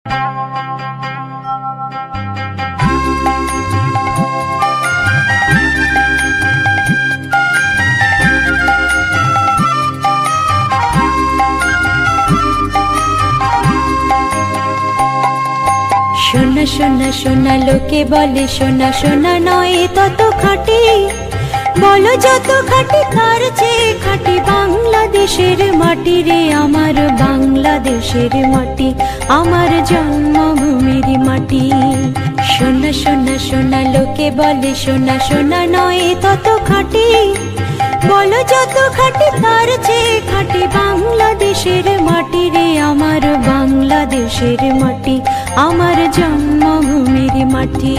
সোনা সোনা সোনা লোকে বলে সোনা সোনা নয় তত খাঁটি, বলো যত খাঁটি তার চেয়ে খাঁটি বাংলাদেশের মাটি রে আমার বাংলাদেশের মাটি, আমার জন্মভূমির মাটি। সোনা সোনা সোনা লোকে বলে সোনা সোনা নয় তত খাঁটি, বলো যত খাঁটি তার চেয়ে খাঁটি বাংলাদেশের মাটি রে আমার বাংলাদেশের মাটি, আমার জন্মভূমির মাটি।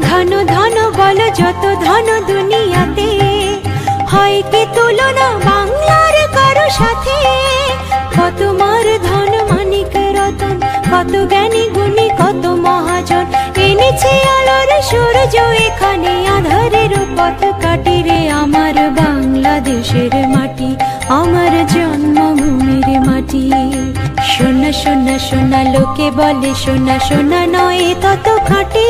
ধন ধন বলো যত ধন দুনিয়াতে, হয় কি তুলনা বাংলার কারো সাথে? কত মার ধন মানিক রতন, কত জ্ঞানী গুণী কত মহাজন, এনেছে আলোর সূর্য এখানে আধারের পথ কাটি রে আমার বাংলাদেশের মাটি, আমার জন্মভূমির মাটি। সোনা সোনা সোনা লোকে বলে সোনা সোনা নয় তত খাঁটি,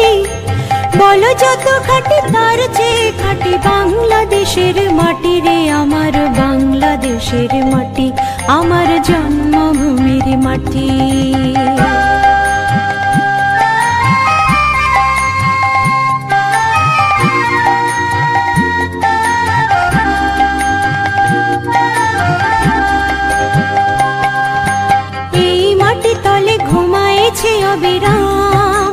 বলো যত খাঁটি তার চেয়ে খাঁটি বাংলাদেশের মাটি রে আমার বাংলাদেশের মাটি, আমার জন্মভূমির মাটি। এই মাটি তলে ঘুমায়েছে অবিরাম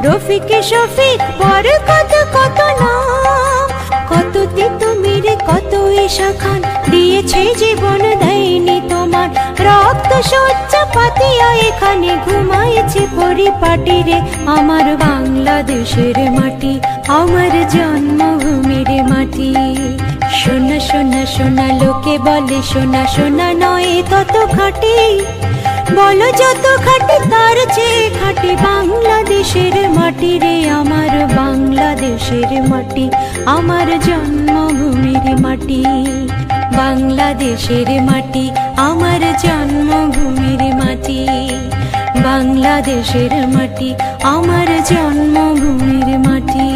রফিক শফিক বরকত কত নাম, কত তিতুমির কত ঈশা খান, দিয়েছে জীবন দেয়নি তোমার রক্ত শয্য পাতিয়া এখানে ঘুমায়েছে পরিপাটি রে আমার বাংলাদেশের মাটি, আমার জন্মভূমির মাটি। সোনা সোনা সোনা লোকে বলে সোনা সোনা নয় তত খাঁটি, বলো যত খাঁটি তার চেয়ে খাঁটি বাংলাদেশের মাটি রে আমার বাংলাদেশের মাটি, আমার জন্মভূমির মাটি। বাংলাদেশের মাটি আমার জন্মভূমির মাটি, বাংলাদেশের মাটি আমার জন্মভূমির মাটি।